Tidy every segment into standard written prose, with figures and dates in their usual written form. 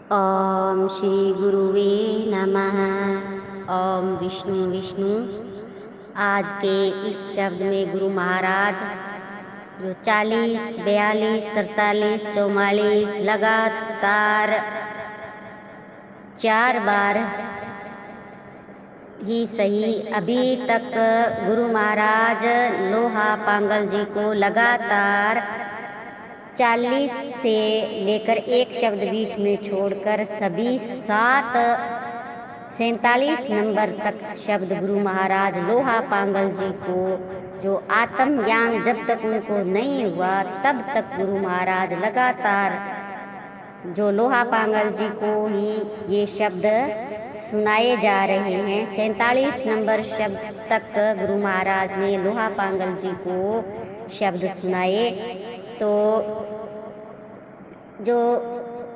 ओम श्री गुरुवे नमः। ओम विष्णु विष्णु। आज के इस शब्द में गुरु महाराज जो 40, 42, 43, 44 लगातार 4 बार ही सही अभी तक गुरु महाराज लोहा पांगल जी को लगातार 40 से लेकर एक शब्द बीच में छोड़कर सभी 47 नंबर तक शब्द गुरु महाराज लोहा पांगल जी को जो आत्म ज्ञान जब तक उनको नहीं हुआ तब तक गुरु महाराज लगातार जो लोहा पांगल जी को ही ये शब्द सुनाए जा रहे हैं। 47 नंबर शब्द तक गुरु महाराज ने लोहा पांगल जी को शब्द सुनाए। तो जो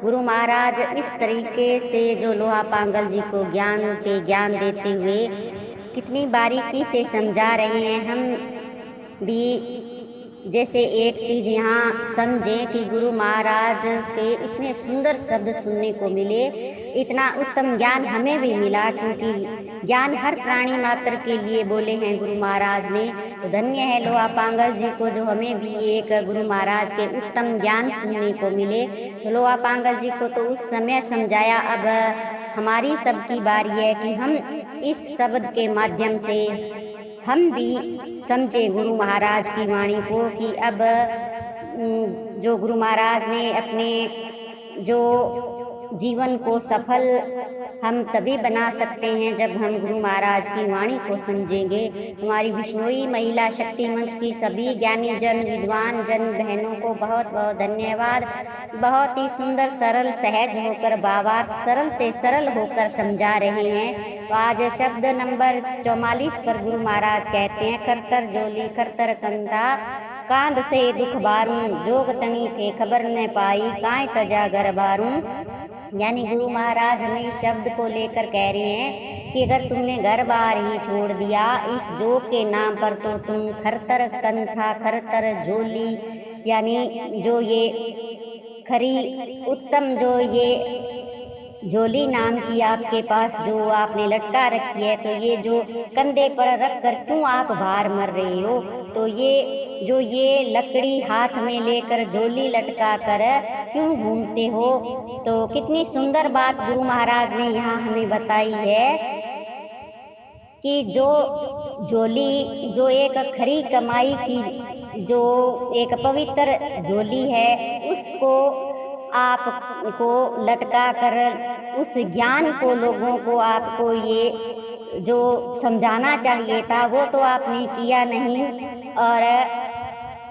गुरु महाराज इस तरीके से जो लोहा पांगल जी को ज्ञान पे ज्ञान देते हुए कितनी बारीकी से समझा रहे हैं। हम भी जैसे एक चीज़ यहाँ समझें कि गुरु महाराज के इतने सुंदर शब्द सुनने को मिले, इतना उत्तम ज्ञान हमें भी मिला, क्योंकि ज्ञान हर प्राणी मात्र के लिए बोले हैं गुरु महाराज ने। तो धन्य है लोहा पांगल जी को जो हमें भी एक गुरु महाराज के उत्तम ज्ञान सुनने को मिले। तो लोहा पांगल जी को तो उस समय समझाया, अब हमारी सबकी बारी है कि हम इस शब्द के माध्यम से हम भी समझे गुरु महाराज की वाणी को कि अब जो गुरु महाराज ने अपने जो जीवन को सफल हम तभी बना सकते हैं जब हम गुरु महाराज की वाणी को समझेंगे। हमारी बिश्नोई महिला शक्ति मंच की सभी ज्ञानी जन विद्वान जन बहनों को बहुत बहुत धन्यवाद। बहुत ही सुंदर सरल सहज होकर भावार्थ सरल से सरल होकर समझा रहे हैं। तो आज शब्द नंबर 44 पर गुरु महाराज कहते हैं, खरतर जोली खरतर कंधा कांध से दुख बारूं जोग तनी थे खबर न पाई काय तजा घर बारूं। यानी गुरु महाराज हमें इस शब्द को लेकर कह रहे हैं कि अगर तुमने घर बार ही छोड़ दिया इस जोग के नाम पर तो तुम खरतर कंथा खरतर झोली, यानी जो ये खरी उत्तम जो ये झोली नाम की आपके पास जो आपने लटका रखी है, तो ये जो कंधे पर रख कर क्यों आप बाहर मर रहे हो। तो ये जो ये लकड़ी हाथ में लेकर झोली लटका कर क्यों घूमते हो। तो कितनी सुंदर बात गुरु महाराज ने यहाँ हमें बताई है कि जो झोली जो एक खरी कमाई की जो एक पवित्र झोली है उसको आपको लटका कर उस ज्ञान को लोगों को आपको ये जो समझाना चाहिए था वो तो आपने किया नहीं, और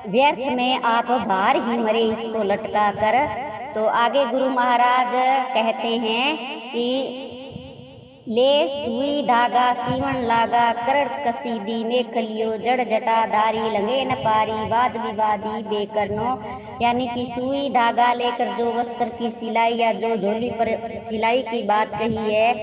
व्यर्थ में आप बाहर ही मरे इसको लटका कर। तो आगे गुरु महाराज कहते हैं कि ले सुई धागा सीवन लागा करण कसीदी में खलियो जड़ जटा दारी लंगे न पारी वाद विवादी बेकरनो। यानी कि सुई धागा लेकर जो वस्त्र की सिलाई या जो झोली पर सिलाई की बात कही है,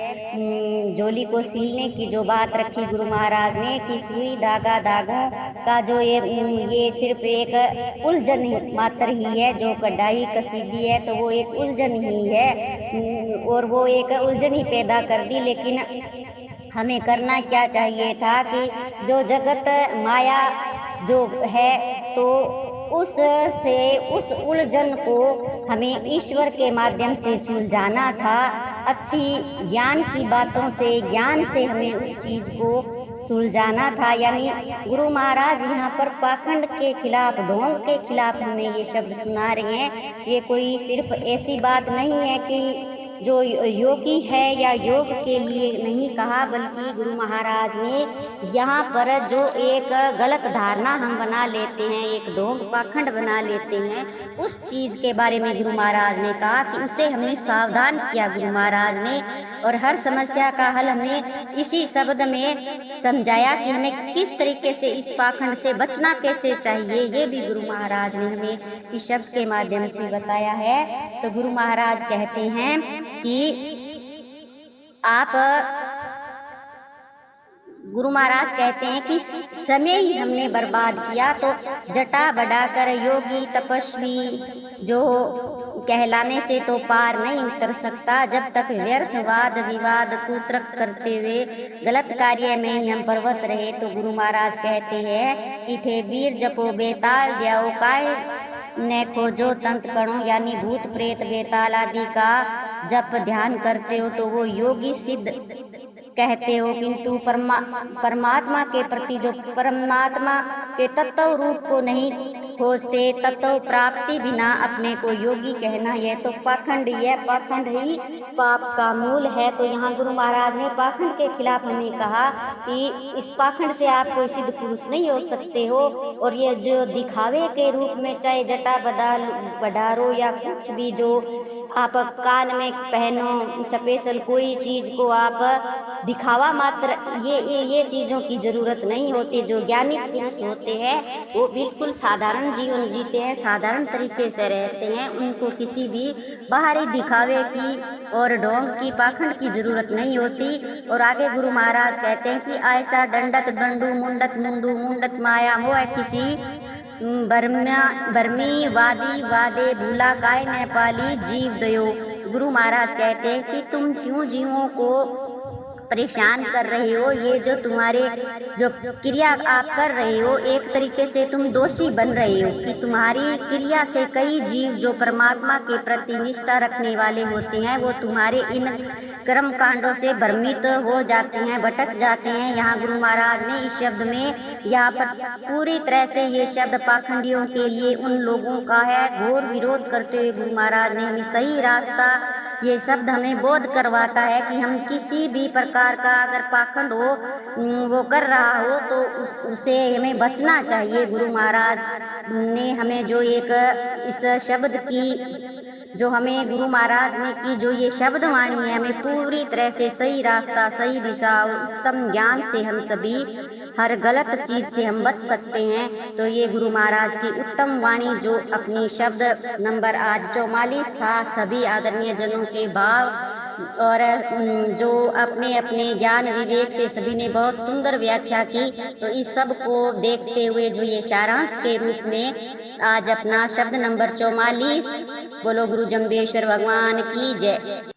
झोली को सीलने की जो बात रखी गुरु महाराज ने कि सुई धागा धागों का जो ये सिर्फ एक उलझन मात्र ही है। जो कढ़ाई कसीदी है तो वो एक उलझन ही है, और वो एक उलझन ही पैदा कर दी। लेकिन हमें करना क्या चाहिए था कि जो जगत माया जो है तो उस से उस उलझन को हमें ईश्वर के माध्यम से सुलझाना था। अच्छी ज्ञान की बातों से ज्ञान से हमें उस चीज को सुलझाना था। यानी गुरु महाराज यहाँ पर पाखंड के खिलाफ ढोंग के खिलाफ हमें ये शब्द सुना रहे हैं। ये कोई सिर्फ ऐसी बात नहीं है कि जो योगी है या योग के लिए नहीं कहा, बल्कि गुरु महाराज ने यहाँ पर जो एक गलत धारणा हम बना लेते हैं, एक ढोंग पाखंड बना लेते हैं, उस चीज के बारे में गुरु महाराज ने कहा कि उसे हमें सावधान किया गुरु महाराज ने। और हर समस्या का हल हमें इसी शब्द में समझाया कि हमें किस तरीके से इस पाखंड से बचना कैसे चाहिए, ये भी गुरु महाराज ने हमें इस शब्द के माध्यम से बताया है। तो गुरु महाराज कहते हैं कि आप गुरु महाराज कहते हैं कि समय ही हमने बर्बाद किया। तो जटा बढ़ाकर योगी तपस्वी जो कहलाने से तो पार नहीं उतर सकता। जब तक व्यर्थ वाद विवाद कुतर्क करते हुए गलत कार्य में ही हम पर्वत रहे। तो गुरु महाराज कहते हैं कि थे वीर जपो बेताल जाओ काय न खोजो तंत्र कणो, यानी भूत प्रेत बेताल आदि का जब ध्यान करते हो तो वो योगी सिद्ध कहते हो, किंतु परमात्मा के प्रति जो परमात्मा के तत्व रूप को नहीं खोजते, तत्व प्राप्ति बिना अपने को योगी कहना यह तो पाखंड ही है। पाखंड ही पाप का मूल है। तो यहाँ गुरु महाराज ने पाखंड के खिलाफ हमें कहा कि इस पाखंड से आप कोई सिद्ध पुरुष नहीं हो सकते हो। और ये जो दिखावे के रूप में चाहे जटा बढ़ारो या कुछ भी जो आप कान में पहनो, स्पेशल कोई चीज को आप दिखावा मात्र, ये चीजों की जरूरत नहीं होती। जो ज्ञानी पुरुष होते हैं वो बिल्कुल साधारण जीवन जीते हैं, साधारण तरीके से रहते हैं। उनको किसी भी बाहरी दिखावे की और ढोंग की पाखंड की जरूरत नहीं होती। और आगे गुरु महाराज कहते हैं कि ऐसा दंडत डंडू मुंडत मुंडू मुंडत माया मोह किसी बर्मी वादी वादे भूला काय नेपाली जीव दयो। गुरु महाराज कहते हैं कि तुम क्यों जीवों को परेशान कर रहे हो। ये जो तुम्हारे जो क्रिया आप कर रहे हो, एक तरीके से तुम दोषी बन रहे हो कि तुम्हारी क्रिया से कई जीव जो परमात्मा के प्रति निष्ठा रखने वाले होते हैं वो तुम्हारे इन कर्म कांडों से भ्रमित हो जाते हैं, भटक जाते हैं। यहाँ गुरु महाराज ने इस शब्द में यहाँ पर पूरी तरह से ये शब्द पाखंडियों के लिए उन लोगों का है। घोर विरोध करते हुए गुरु महाराज ने हमें सही रास्ता, ये शब्द हमें बोध करवाता है कि हम किसी भी प्रकार का अगर पाखंड हो वो कर रहा हो तो उसे हमें बचना चाहिए। गुरु महाराज ने हमें जो एक इस शब्द की जो हमें गुरु महाराज ने की जो ये शब्द वाणी है, हमें पूरी तरह से सही रास्ता, सही दिशा और उत्तम ज्ञान से हम सभी हर गलत चीज से हम बच सकते हैं। तो ये गुरु महाराज की उत्तम वाणी जो अपनी शब्द नंबर आज 44 था, सभी आदरणीय जनों के भाव और जो अपने अपने ज्ञान विवेक से सभी ने बहुत सुंदर व्याख्या की। तो इस सब को देखते हुए जो ये सारांश के रूप में आज अपना शब्द नंबर 44, बोलो गुरु जम्बेश्वर भगवान की जय।